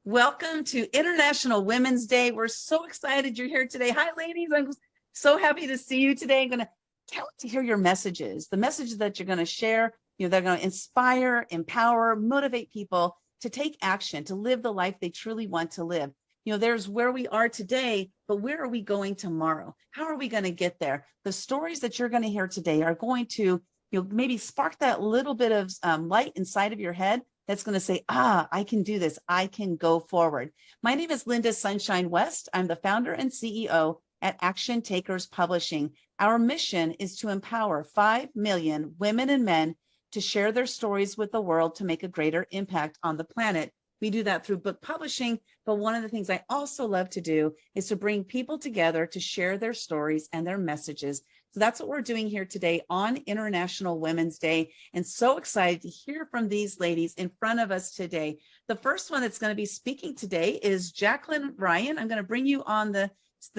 Welcome to International Women's Day. We're so excited you're here today. Hi, ladies. I'm so happy to see you today. I'm going to can't wait to hear your messages, the messages that you're going to share. They're going to inspire, empower, motivate people to take action, to live the life they truly want to live. There's where we are today, but where are we going tomorrow? How are we going to get there? The stories that you're going to hear today are going to, maybe spark that little bit of light inside of your head that's going to say, I can do this. I can go forward. My name is Linda Sunshine West. I'm the founder and CEO at Action Takers Publishing. Our mission is to empower 5 million women and men to share their stories with the world to make a greater impact on the planet. We do that through book publishing, but one of the things I also love to do is to bring people together to share their stories and their messages. So that's what we're doing here today on International Women's Day, and so excited to hear from these ladies in front of us today. The first one that's going to be speaking today is Jacklyn Ryan. I'm going to bring you on the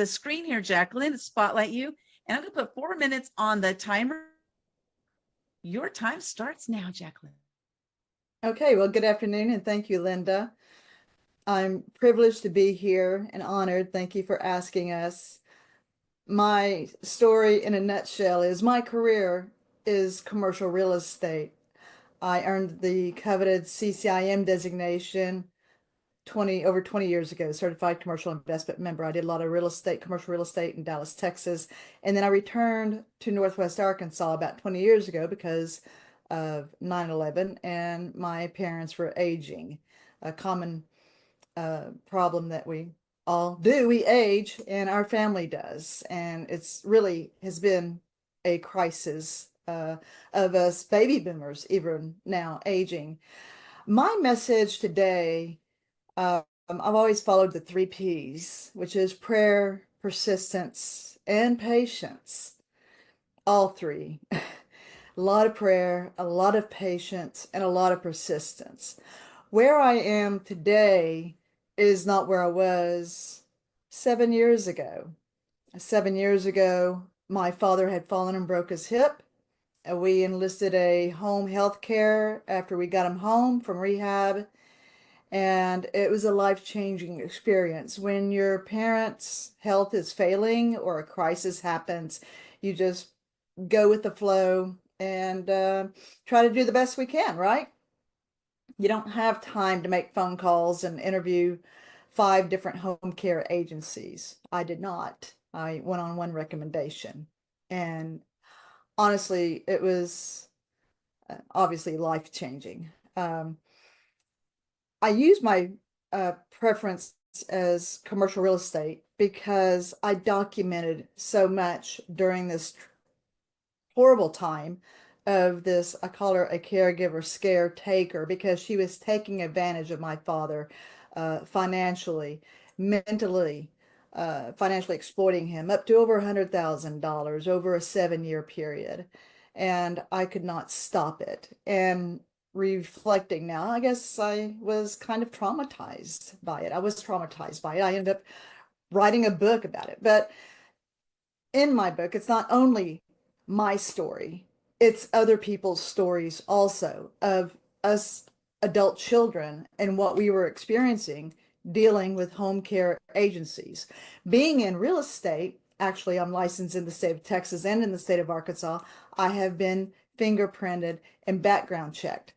screen here, Jacklyn, to spotlight you, and I'm going to put 4 minutes on the timer. Your time starts now, Jacklyn. Okay, well, good afternoon, and thank you, Linda. I'm privileged to be here and honored. Thank you for asking us. My story in a nutshell is my career is commercial real estate. I earned the coveted CCIM designation over 20 years ago, certified commercial investment member. I did a lot of commercial real estate in Dallas, Texas. And then I returned to Northwest Arkansas about 20 years ago because of 9/11, and my parents were aging. A common problem that we all do, we age, and our family does. And it's really has been a crisis of us baby boomers, even now aging. My message today, I've always followed the 3 Ps, which is prayer, persistence, and patience. All 3. A lot of prayer, a lot of patience, and a lot of persistence. Where I am today is not where I was 7 years ago. 7 years ago, my father had fallen and broke his hip. We enlisted a home health care after we got him home from rehab. And it was a life-changing experience. When your parents' health is failing or a crisis happens, you just go with the flow and try to do the best we can, right? You don't have time to make phone calls and interview 5 different home care agencies. I did not. I went on one recommendation. And honestly, it was obviously life-changing. I use my preference as commercial real estate because I documented so much during this horrible time of this. I call her a caregiver scare taker because she was taking advantage of my father financially, mentally, financially exploiting him up to over $100,000 over a 7-year period. And I could not stop it. And reflecting now, I guess I was kind of traumatized by it. I was traumatized by it. I ended up writing a book about it. But in my book, it's not only my story, it's other people's stories also of us adult children and what we were experiencing dealing with home care agencies. Being in real estate, actually, I'm licensed in the state of Texas and in the state of Arkansas. I have been fingerprinted and background checked.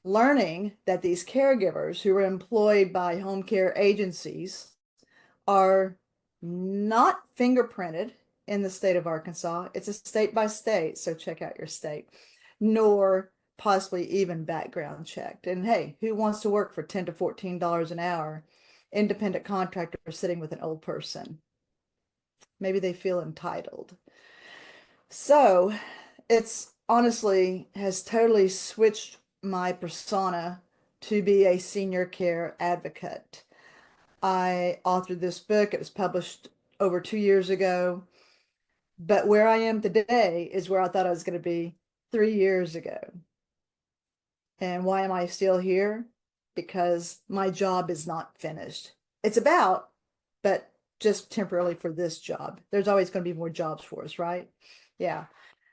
Learning that these caregivers who are employed by home care agencies are not fingerprinted in the state of Arkansas. It's a state by state, so check out your state, nor possibly even background checked. And hey, who wants to work for $10 to $14 an hour? Independent contractor sitting with an old person. Maybe they feel entitled. So it's honestly has totally switched my persona to be a senior care advocate. I authored this book. It was published over 2 years ago. But where I am today is where I thought I was going to be 3 years ago. And why am I still here? Because my job is not finished. It's about, but just temporarily for this job. There's always going to be more jobs for us, right? Yeah.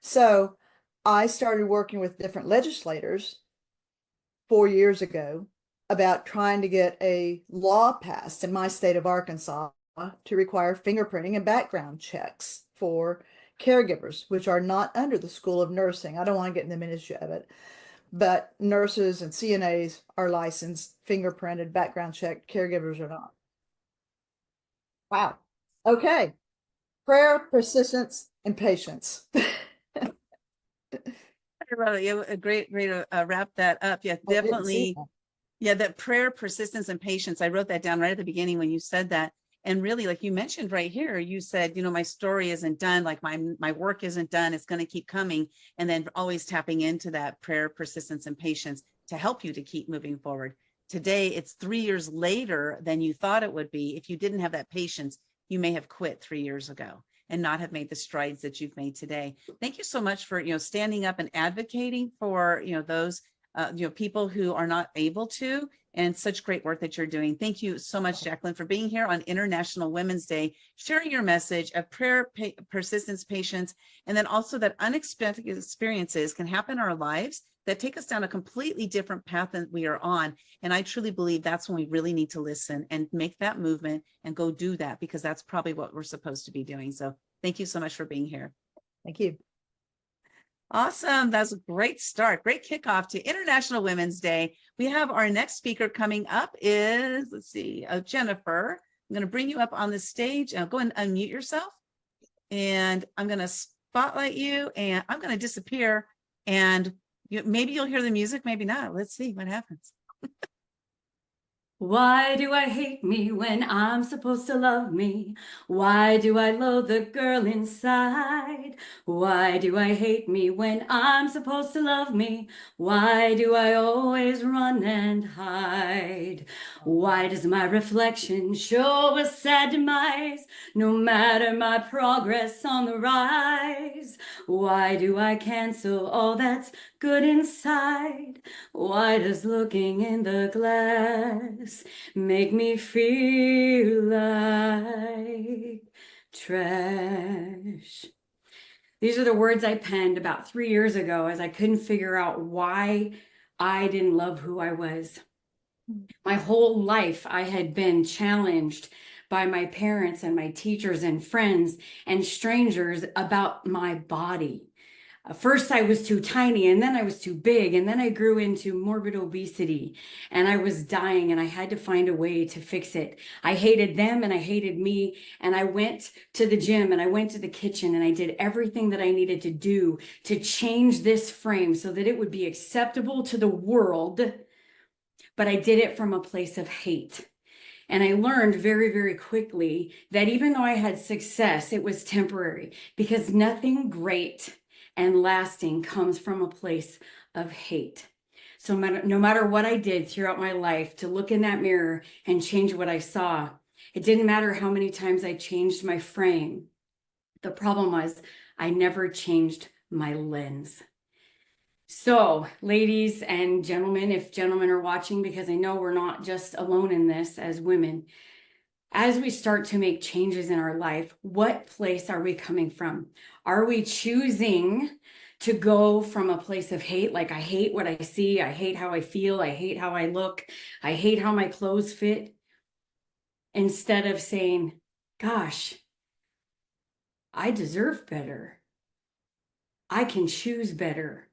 So I started working with different legislators 4 years ago about trying to get a law passed in my state of Arkansas to require fingerprinting and background checks for caregivers, which are not under the School of Nursing. I don't want to get in the minutiae of it, but nurses and CNAs are licensed, fingerprinted, background checked, caregivers are not. Wow. Okay. Prayer, persistence, and patience. I love it. Yeah, a great way to wrap that up. Yeah, I didn't see definitely. Yeah, that prayer, persistence, and patience. I wrote that down right at the beginning when you said that. And really, like you mentioned right here, you said, my story isn't done, like my work isn't done, it's going to keep coming. And then always tapping into that prayer, persistence, and patience to help you to keep moving forward. Today, it's 3 years later than you thought it would be. If you didn't have that patience, you may have quit 3 years ago and not have made the strides that you've made today. Thank you so much for, standing up and advocating for, those people who are not able to, and such great work that you're doing. Thank you so much, Jaclyn, for being here on International Women's Day, sharing your message of prayer, persistence, patience, and then also that unexpected experiences can happen in our lives that take us down a completely different path than we are on. And I truly believe that's when we really need to listen and make that movement and go do that, because that's probably what we're supposed to be doing. So thank you so much for being here. Thank you. Awesome. That's a great start. Great kickoff to International Women's Day. We have our next speaker coming up is, let's see, Jennifer. I'm going to bring you up on the stage. Go and unmute yourself. And I'm going to spotlight you, and I'm going to disappear. And maybe you'll hear the music, maybe not. Let's see what happens. Why do I hate me when I'm supposed to love me? Why do I loathe the girl inside? Why do I hate me when I'm supposed to love me? Why do I always run and hide? Why does my reflection show a sad demise, no matter my progress on the rise? Why do I cancel all that's good inside? Why does looking in the glass make me feel like trash? These are the words I penned about 3 years ago as I couldn't figure out why I didn't love who I was. My whole life, I had been challenged by my parents and my teachers and friends and strangers about my body. First, I was too tiny, and then I was too big, and then I grew into morbid obesity, and I was dying, and I had to find a way to fix it. I hated them, and I hated me, and I went to the gym, and I went to the kitchen, and I did everything that I needed to do to change this frame so that it would be acceptable to the world, but I did it from a place of hate. And I learned very, very quickly that even though I had success, it was temporary, because nothing great and lasting comes from a place of hate. So no matter what I did throughout my life to look in that mirror and change what I saw, it didn't matter how many times I changed my frame. The problem was I never changed my lens. So, ladies and gentlemen, if gentlemen are watching, because I know we're not just alone in this as women, as we start to make changes in our life, what place are we coming from? Are we choosing to go from a place of hate, like I hate what I see, I hate how I feel, I hate how I look, I hate how my clothes fit, instead of saying, gosh, I deserve better. I can choose better.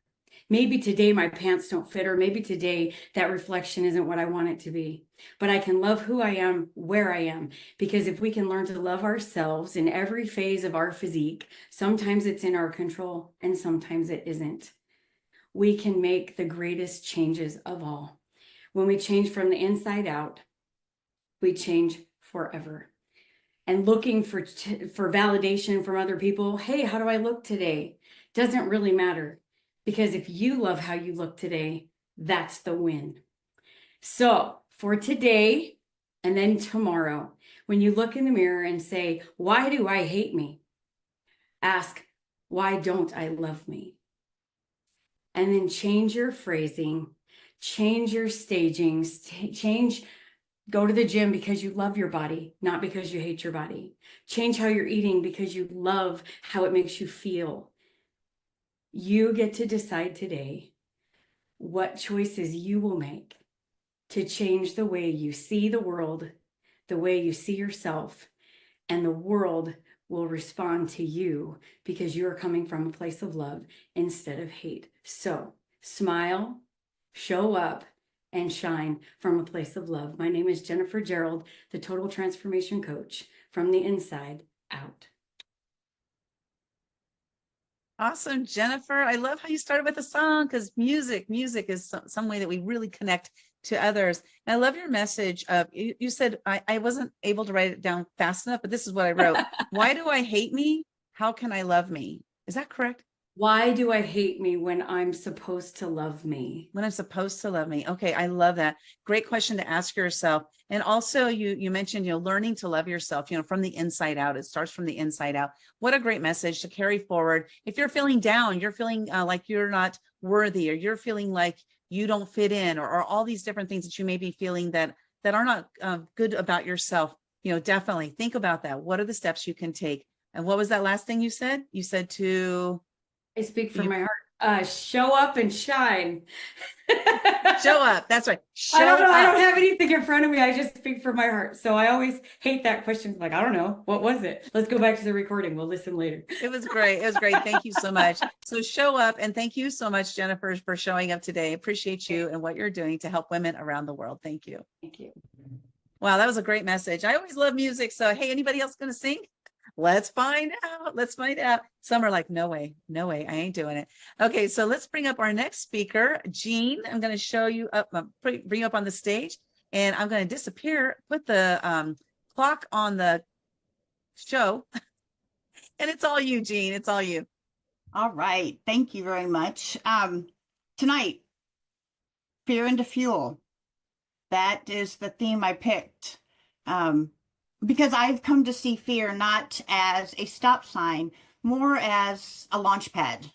Maybe today my pants don't fit, or maybe today that reflection isn't what I want it to be. But I can love who I am, where I am. Because if we can learn to love ourselves in every phase of our physique, sometimes it's in our control and sometimes it isn't. We can make the greatest changes of all. When we change from the inside out, we change forever. And looking for validation from other people, hey, how do I look today? Doesn't really matter. Because if you love how you look today, that's the win. So for today and then tomorrow, when you look in the mirror and say, why do I hate me? Ask, why don't I love me? And then change your phrasing, change your staging, go to the gym because you love your body, not because you hate your body. Change how you're eating because you love how it makes you feel. You get to decide today what choices you will make to change the way you see the world, the way you see yourself, and the world will respond to you because you're coming from a place of love instead of hate. So smile, show up, and shine from a place of love. My name is Jennifer Jerald, the Total Transformation Coach, from the inside out. Awesome, Jennifer. I love how you started with a song, because music is some way that we really connect to others. And I love your message of, you said, I wasn't able to write it down fast enough, but this is what I wrote. Why do I hate me? How can I love me? Is that correct? Why do I hate me when I'm supposed to love me? When I'm supposed to love me. Okay, I love that. Great question to ask yourself. And also you mentioned, learning to love yourself, from the inside out. It starts from the inside out. What a great message to carry forward. If you're feeling down, you're feeling like you're not worthy, or you're feeling like you don't fit in, or all these different things that you may be feeling that are not good about yourself, definitely think about that. What are the steps you can take? And what was that last thing you said? You said to... I speak from my heart. Show up and shine. Show up. That's right. I don't know. Up. I don't have anything in front of me. I just speak from my heart. So I always hate that question. Like, I don't know. What was it? Let's go back to the recording. We'll listen later. It was great. It was great. Thank you so much. So show up. And thank you so much, Jennifer, for showing up today. Appreciate you and what you're doing to help women around the world. Thank you. Thank you. Wow, that was a great message. I always love music. So, hey, anybody else going to sing? Let's find out. Let's find out. Some are like, no way, I ain't doing it. Okay, so let's bring up our next speaker, Jean. I'm going to show you up, bring you up on the stage, and I'm going to disappear, put the clock on the show, and it's all you, Jean. It's all you. All right. Thank you very much. Tonight, fear into fuel. That is the theme I picked. Because I've come to see fear not as a stop sign, more as a launch pad.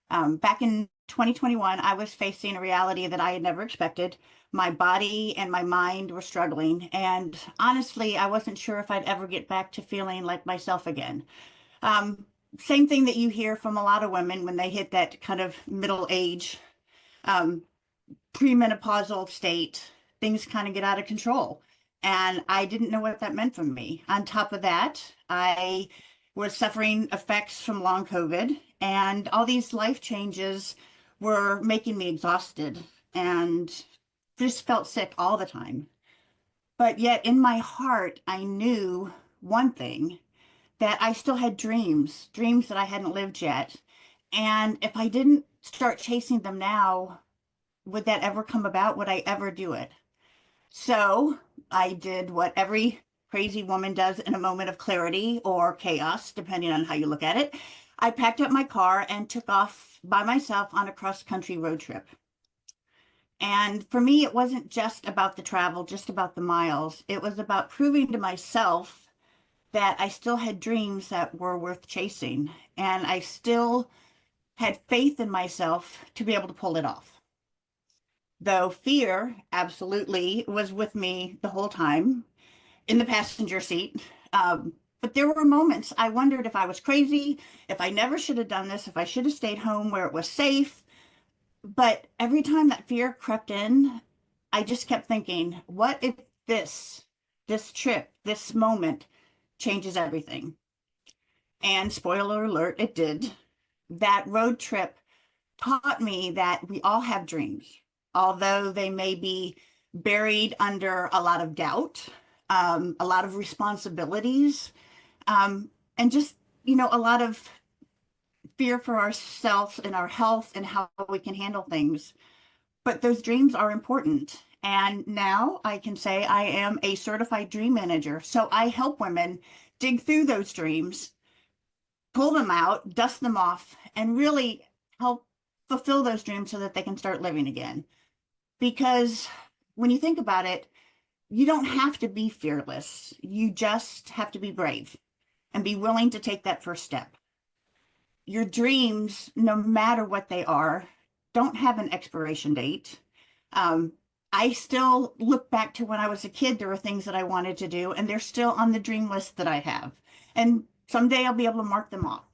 Back in 2021, I was facing a reality that I had never expected. My body and my mind were struggling. And honestly, I wasn't sure if I'd ever get back to feeling like myself again. Same thing that you hear from a lot of women when they hit that kind of middle age, premenopausal state, things kind of get out of control. And I didn't know what that meant for me. On top of that, I was suffering effects from long COVID, and all these life changes were making me exhausted and just felt sick all the time. But yet in my heart, I knew one thing, that I still had dreams that I hadn't lived yet. And if I didn't start chasing them now, would that ever come about? Would I ever do it? So I did what every crazy woman does in a moment of clarity or chaos, depending on how you look at it. I packed up my car and took off by myself on a cross-country road trip. And for me, it wasn't just about the travel, just about the miles. It was about proving to myself that I still had dreams that were worth chasing. And I still had faith in myself to be able to pull it off. Though fear absolutely was with me the whole time in the passenger seat. But there were moments I wondered if I was crazy, if I never should have done this, if I should have stayed home where it was safe. But every time that fear crept in, I just kept thinking, what if this trip, this moment changes everything? And spoiler alert, it did. That road trip taught me that we all have dreams, although they may be buried under a lot of doubt, a lot of responsibilities, and just, a lot of fear for ourselves and our health and how we can handle things. But those dreams are important. And now I can say I am a certified dream manager. So I help women dig through those dreams, pull them out, dust them off, and really help fulfill those dreams so that they can start living again. Because when you think about it, you don't have to be fearless. You just have to be brave and be willing to take that first step. Your dreams, no matter what they are, don't have an expiration date. I still look back to when I was a kid, there were things that I wanted to do, and they're still on the dream list that I have. And someday I'll be able to mark them off.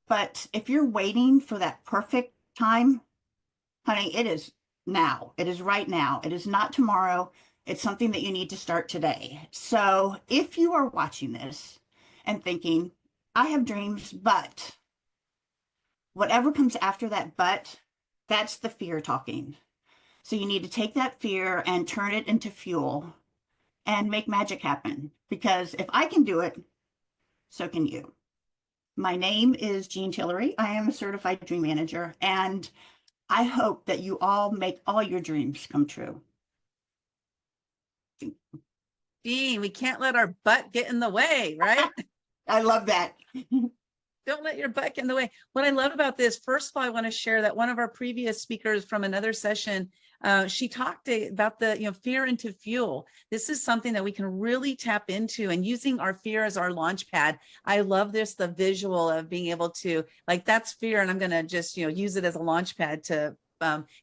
But if you're waiting for that perfect time, honey, it is now. It is right now. It is not tomorrow. It's something that you need to start today. So if you are watching this and thinking, I have dreams, but whatever comes after that but, that's the fear talking. So you need to take that fear and turn it into fuel and make magic happen. Because if I can do it, so can you. My name is Jean Tillery. I am a certified dream manager, and I hope that you all make all your dreams come true. Jean, we can't let our butt get in the way, right? I love that. Don't let your butt get in the way. What I love about this, first of all, I want to share that one of our previous speakers from another session, she talked about the, fear into fuel. This is something that we can really tap into, and using our fear as our launch pad. I love this, the visual of being able to, like, that's fear, and I'm going to just, use it as a launch pad to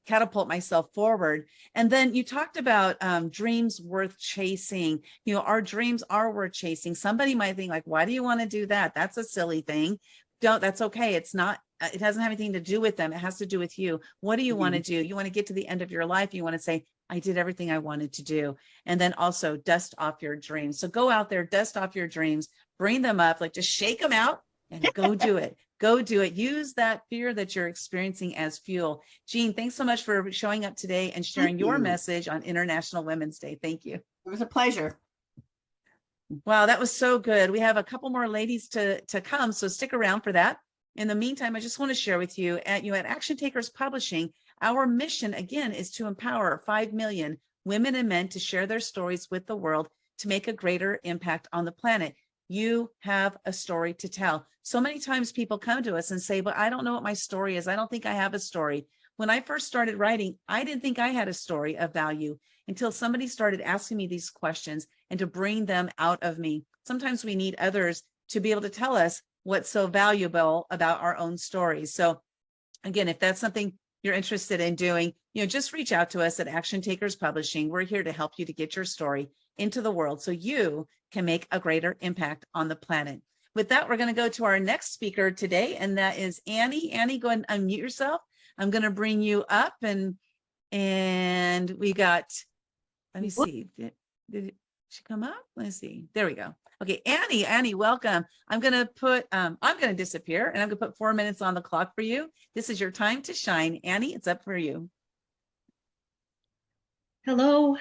catapult myself forward. And then you talked about dreams worth chasing. Our dreams are worth chasing. Somebody might think, like, why do you want to do that? That's a silly thing. That's okay. It's not, it doesn't have anything to do with them. It has to do with you. What do you want to do? You want to get to the end of your life. You want to say, I did everything I wanted to do. And then also dust off your dreams. So go out there, dust off your dreams, bring them up, like just shake them out and go do it. Go do it. Use that fear that you're experiencing as fuel. Jean, thanks so much for showing up today and sharing your message on International Women's Day. Thank you. It was a pleasure. Wow, that was so good. We have a couple more ladies to come, so stick around for that. In the meantime, I just want to share with you at Action Takers Publishing, our mission, again, is to empower 5 million women and men to share their stories with the world to make a greater impact on the planet. You have a story to tell. So many times people come to us and say, but I don't know what my story is. I don't think I have a story. When I first started writing, I didn't think I had a story of value until somebody started asking me these questions and to bring them out of me. Sometimes we need others to be able to tell us what's so valuable about our own stories. So again, if that's something you're interested in doing, just reach out to us at Action Takers Publishing. We're here to help you to get your story into the world so you can make a greater impact on the planet. With that, we're going to go to our next speaker today, and that is Annie. Annie, go ahead and unmute yourself. I'm going to bring you up, and we got, let me see, did she come up? Let's see. There we go. Okay, Annie, welcome. I'm going to disappear, and I'm going to put 4 minutes on the clock for you. This is your time to shine. Annie, it's up for you. Hello,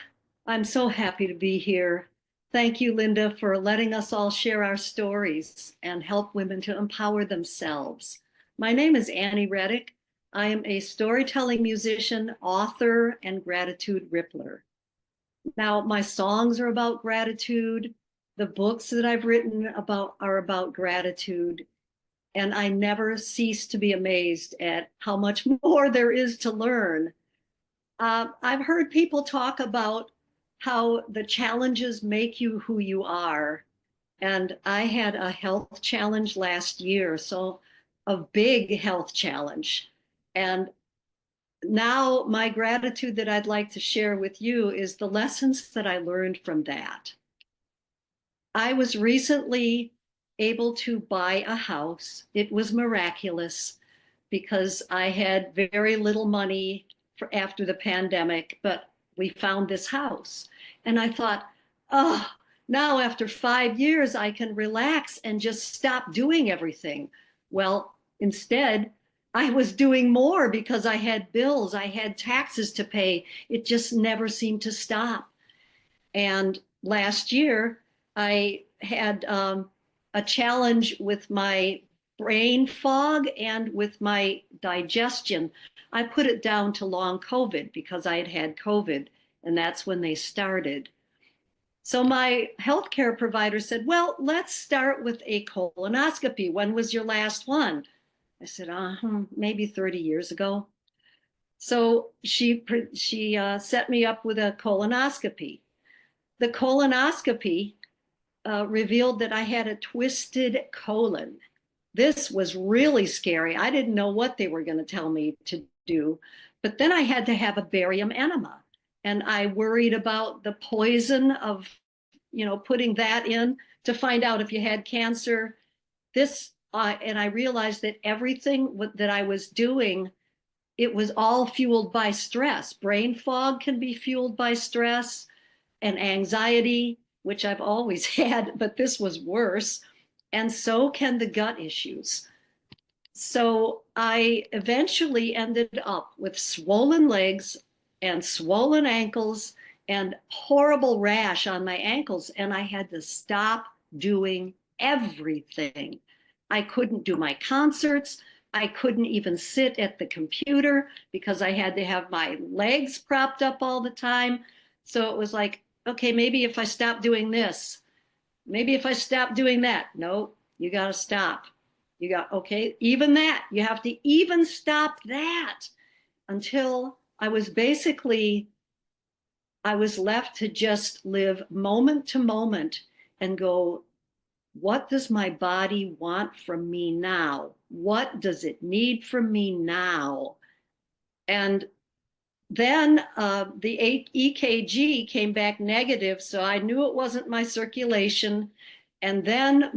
I'm so happy to be here. Thank you, Linda, for letting us all share our stories and help women to empower themselves. My name is Annie Rettic. I am a storytelling musician, author, and gratitude rippler. Now, my songs are about gratitude. The books that I've written are about gratitude. And I never cease to be amazed at how much more there is to learn. I've heard people talk about how the challenges make you who you are. And I had a health challenge last year, so a big health challenge. And now my gratitude that I'd like to share with you is the lessons that I learned from that. I was recently able to buy a house. It was miraculous because I had very little money after the pandemic, but we found this house. And I thought, oh, now after 5 years, I can relax and just stop doing everything. Well, instead, I was doing more because I had bills, I had taxes to pay. It just never seemed to stop. And last year, I had a challenge with my brain fog and with my digestion. I put it down to long COVID because I had had COVID, and that's when they started. So my healthcare provider said, well, let's start with a colonoscopy. When was your last one? I said, maybe 30 years ago. So she set me up with a colonoscopy. The colonoscopy revealed that I had a twisted colon. This was really scary. I didn't know what they were going to tell me to do, but then I had to have a barium enema. And I worried about the poison of, putting that in to find out if you had cancer. And I realized that everything that I was doing it was all fueled by stress. Brain fog can be fueled by stress and anxiety, which I've always had, but this was worse. And so can the gut issues. So I eventually ended up with swollen legs and swollen ankles and horrible rash on my ankles. And I had to stop doing everything. I couldn't do my concerts. I couldn't even sit at the computer because I had to have my legs propped up all the time. So it was like, okay, maybe if I stop doing this, maybe if I stop doing that. No, you got to stop. You got, okay, even that, you have to even stop that until I was left to just live moment to moment and go, what does my body want from me now? What does it need from me now? And then the EKG came back negative, so I knew it wasn't my circulation. And then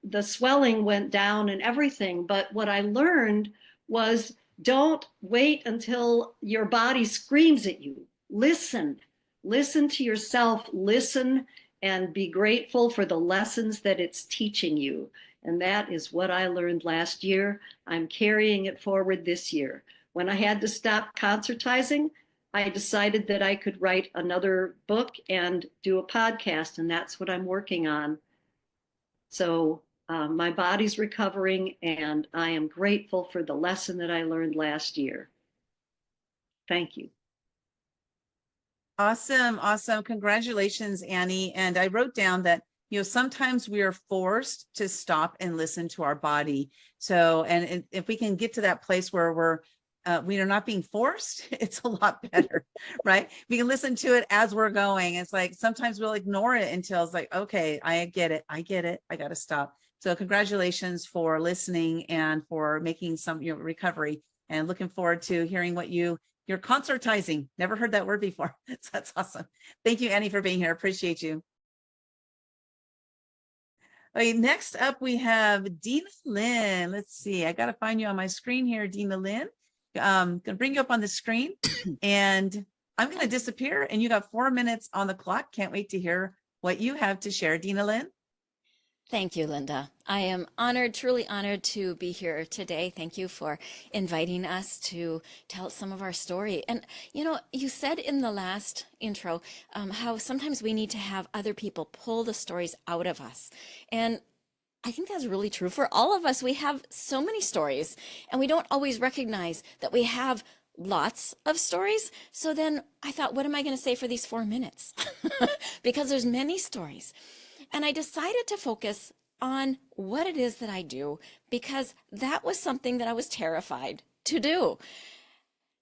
the swelling went down and everything. But what I learned was don't wait until your body screams at you. Listen to yourself, listen, and be grateful for the lessons that it's teaching you. And that is what I learned last year. I'm carrying it forward this year. When I had to stop concertizing, I decided that I could write another book and do a podcast, and that's what I'm working on. So my body's recovering, and I am grateful for the lesson that I learned last year. Thank you. Awesome. Awesome. Congratulations, Annie. And I wrote down that, sometimes we are forced to stop and listen to our body. So, and if we can get to that place where we are not being forced, it's a lot better, right? We can listen to it as we're going. It's like, sometimes we'll ignore it until it's like, okay, I get it. I got to stop. So congratulations for listening and for making some recovery, and looking forward to hearing what you're concertizing. Never heard that word before. So that's awesome. Thank you, Annie, for being here. Appreciate you. Okay, next up we have Dinalynn. Let's see. I got to find you on my screen here, Dinalynn. I'm going to bring you up on the screen and I'm going to disappear, and you got 4 minutes on the clock. Can't wait to hear what you have to share, Dinalynn. Thank you, Linda. I am honored, truly honored to be here today. Thank you for inviting us to tell some of our story. And, you said in the last intro how sometimes we need to have other people pull the stories out of us. And I think that's really true for all of us. We have so many stories, and we don't always recognize that we have lots of stories. So then I thought, what am I going to say for these 4 minutes? Because there's many stories. And I decided to focus on what it is that I do, because that was something that I was terrified to do.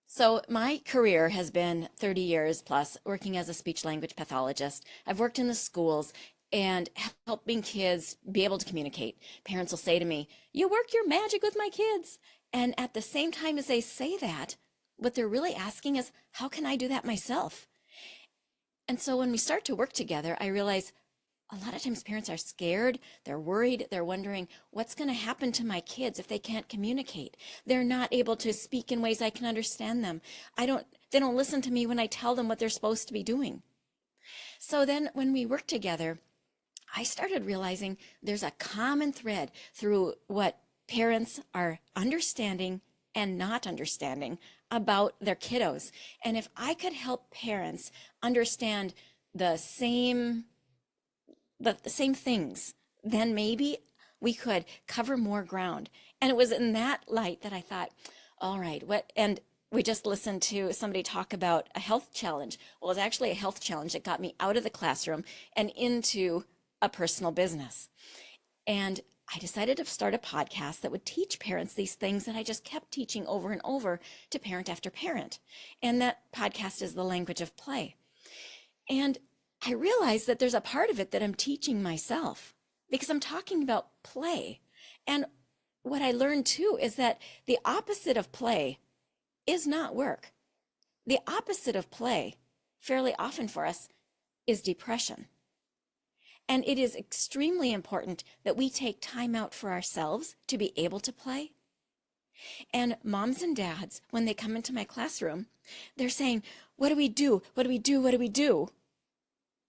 So my career has been 30 years plus working as a speech language pathologist. I've worked in the schools and helping kids be able to communicate. Parents will say to me, you work your magic with my kids. And at the same time as they say that, what they're really asking is, how can I do that myself? And so when we start to work together, I realize a lot of times parents are scared, they're worried, they're wondering what's going to happen to my kids if they can't communicate. They're not able to speak in ways I can understand them. They don't listen to me when I tell them what they're supposed to be doing. So then when we work together, I started realizing there's a common thread through what parents are understanding and not understanding about their kiddos. And if I could help parents understand the same things, then maybe we could cover more ground. And it was in that light that I thought, all right, and we just listened to somebody talk about a health challenge. Well, it was actually a health challenge that got me out of the classroom and into a personal business. And I decided to start a podcast that would teach parents these things that I just kept teaching over and over to parent after parent. And that podcast is The Language of Play. And I realized that there's a part of it that I'm teaching myself, because I'm talking about play. And what I learned too is that the opposite of play is not work. The opposite of play, fairly often for us, is depression. And it is extremely important that we take time out for ourselves to be able to play. And moms and dads, when they come into my classroom, they're saying, what do we do? What do we do? What do we do?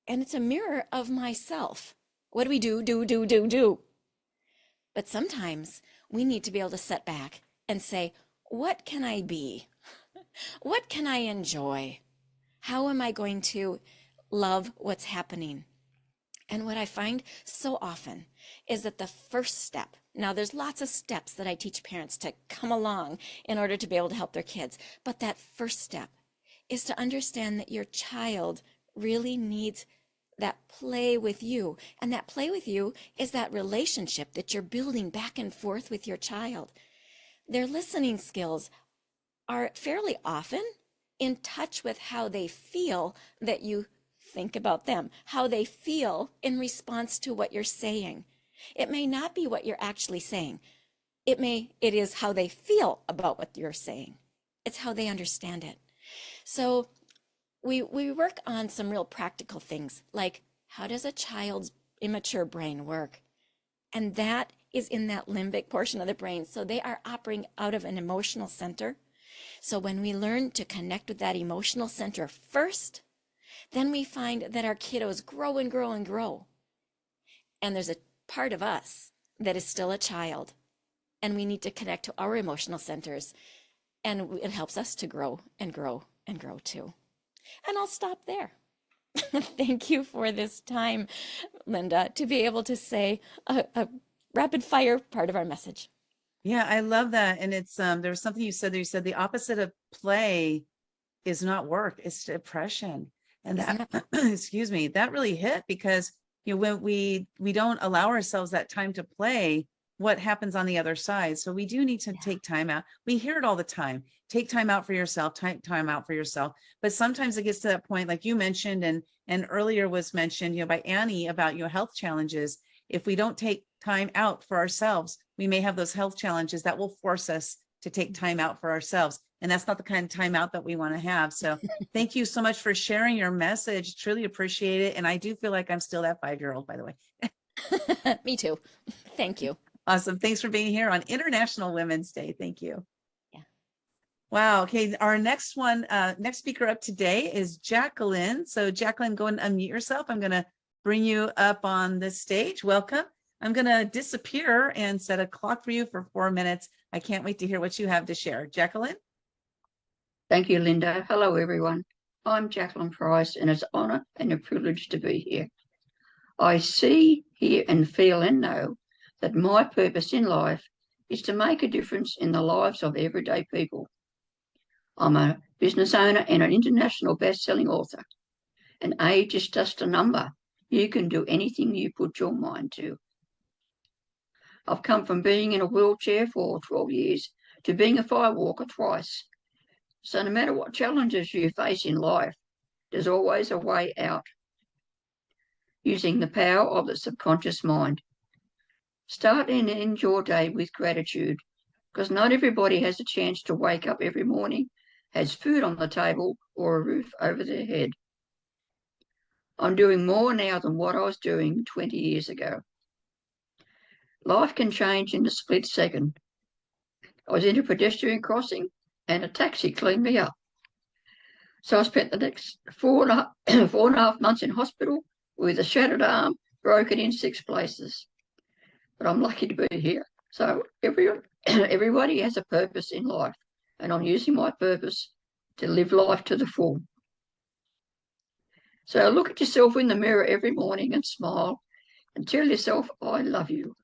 And it's a mirror of myself. What do we do? But sometimes we need to be able to sit back and say, what can I be? What can I enjoy? How am I going to love what's happening? And what I find so often is that the first step, now there's lots of steps that I teach parents to come along in order to be able to help their kids, but that first step is to understand that your child really needs that play with you. And that play with you is that relationship that you're building back and forth with your child. Their listening skills are fairly often in touch with how they feel that you think about them, how they feel in response to what you're saying. It may not be what you're actually saying. It is how they feel about what you're saying. It's how they understand it. So we work on some real practical things, like how does a child's immature brain work? And that is in that limbic portion of the brain. So they are operating out of an emotional center. So when we learn to connect with that emotional center first, then we find that our kiddos grow and grow and grow. And there's a part of us that is still a child, and we need to connect to our emotional centers. And it helps us to grow and grow and grow too. And I'll stop there. Thank you for this time, Linda, to be able to say a rapid fire part of our message. Yeah, I love that. And it's there was something you said there. You said the opposite of play is not work, it's depression. And that excuse me, that really hit, because when we don't allow ourselves that time to play, what happens on the other side? So we do need to take time out. We hear it all the time. Take time out for yourself, time out for yourself. But sometimes it gets to that point, like you mentioned, and earlier was mentioned, by Annie about health challenges. If we don't take time out for ourselves, we may have those health challenges that will force us to take time out for ourselves. And that's not the kind of time out that we want to have. So thank you so much for sharing your message. Truly appreciate it. And I do feel like I'm still that 5-year-old, by the way. Me too. Thank you. Awesome. Thanks for being here on International Women's Day. Thank you. Yeah. Wow. Okay. Our next speaker up today is Jacalyn. So Jacalyn, go and unmute yourself. I'm going to bring you up on this stage. Welcome. I'm going to disappear and set a clock for you for 4 minutes. I can't wait to hear what you have to share. Jacalyn? Thank you, Linda. Hello, everyone. I'm Jacalyn Price, and it's an honour and a privilege to be here. I see, hear, and feel and know that my purpose in life is to make a difference in the lives of everyday people. I'm a business owner and an international best-selling author. And age is just a number. You can do anything you put your mind to. I've come from being in a wheelchair for 12 years to being a firewalker twice. So no matter what challenges you face in life, there's always a way out. Using the power of the subconscious mind. Start and end your day with gratitude, because not everybody has a chance to wake up every morning, has food on the table, or a roof over their head. I'm doing more now than what I was doing 20 years ago. Life can change in a split second. I was in a pedestrian crossing and a taxi cleaned me up. So I spent the next 4.5 months in hospital with a shattered arm, broken in 6 places. But I'm lucky to be here. So everybody has a purpose in life, and I'm using my purpose to live life to the full. So look at yourself in the mirror every morning and smile and tell yourself, I love you.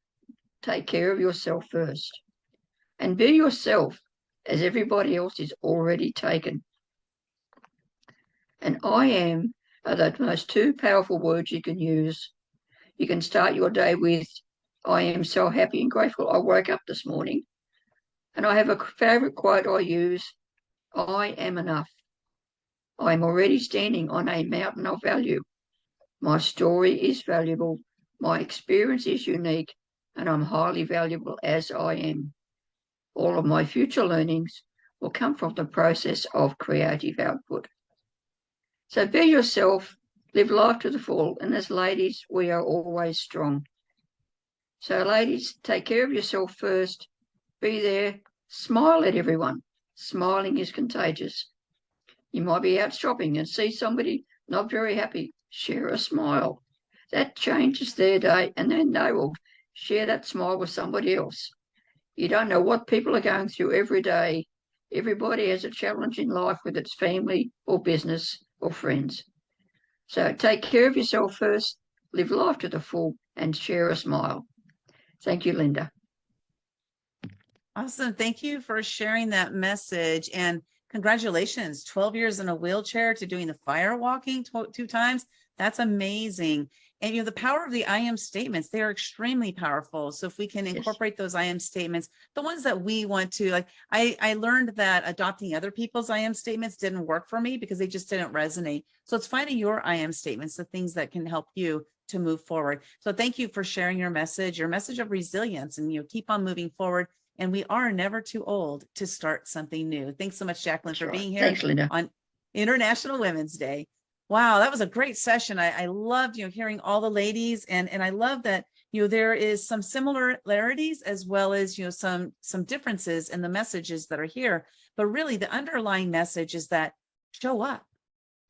Take care of yourself first. And be yourself, as everybody else is already taken. And I am are the most 2 powerful words you can use. You can start your day with, I am so happy and grateful I woke up this morning. And I have a favourite quote I use, I am enough. I am already standing on a mountain of value. My story is valuable. My experience is unique, and I'm highly valuable as I am. All of my future learnings will come from the process of creative output. So be yourself, live life to the full, and as ladies, we are always strong. So ladies, take care of yourself first, be there Smile at everyone. Smiling is contagious. You might be out shopping and see somebody not very happy. Share a smile. That changes their day, and then they will share that smile with somebody else. You don't know what people are going through every day. Everybody has a challenge in life, whether it's family or business or friends. So take care of yourself first, live life to the full, and share a smile. Thank you, Linda. Awesome. Thank you for sharing that message, and congratulations, 12 years in a wheelchair to doing the fire walking 2 times. That's amazing. And the power of the I am statements, they are extremely powerful. So if we can incorporate those I am statements, the ones that we want to, like, I learned that adopting other people's I am statements didn't work for me because they just didn't resonate. So it's finding your I am statements, the things that can help you to move forward. So thank you for sharing your message of resilience, and keep on moving forward. And we are never too old to start something new. Thanks so much, Jaclyn, for being here. Thanks, Linda. On International Women's Day. Wow, that was a great session. I loved, hearing all the ladies, and I love that, there is some similarities as well as, some differences in the messages that are here. But really the underlying message is that show up.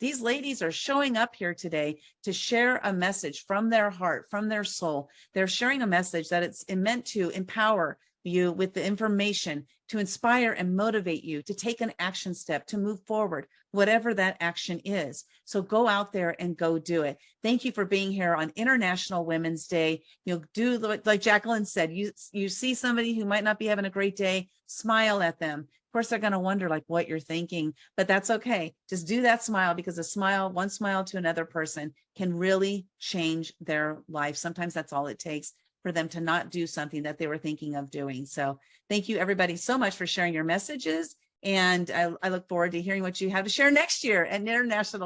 These ladies are showing up here today to share a message from their heart, from their soul. They're sharing a message that it's meant to empower you with the information, to inspire and motivate you to take an action step, to move forward, whatever that action is. So go out there and go do it. Thank you for being here on International Women's Day. Do like Jaclyn said, you see somebody who might not be having a great day, smile at them. Of course, they're going to wonder like what you're thinking, but that's okay. Just do that smile, because one smile to another person can really change their life. Sometimes that's all it takes for them to not do something that they were thinking of doing. So thank you everybody so much for sharing your messages. And I look forward to hearing what you have to share next year at International